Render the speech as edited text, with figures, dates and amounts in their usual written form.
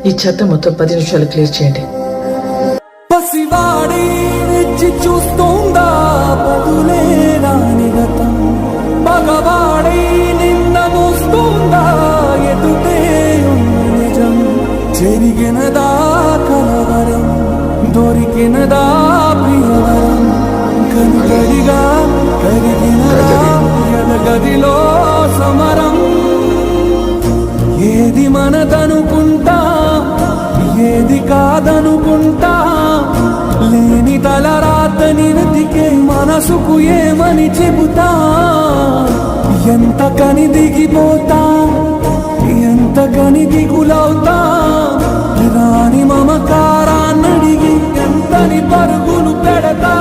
ఈ చెత్త మొత్తం 10 నిమిషాలు క్లియర్ చేయండి. పసివాడి రెచ్చి చూస్తుందా బదులే రాని గతం, మగవాడై నిన్న మోస్తుందా ఎదుటే నిజం, చెరిగినదా కలవరం దొరికినదా ప్రియవరం, కనుగడిగా కరిగినదా ఎదగదిలో సమరం. ఏది మనదనుకుంటా ఏది కాదనుకుంటా, లేని తలరాతని వెతికే మనసుకు ఏమని చెబుతా. ఎంత కని దిగిపోతా ఎంత కని దిగులవుతా, రాని మమకారాన్నడిగి ఎంతని పరుగులు పెడతా.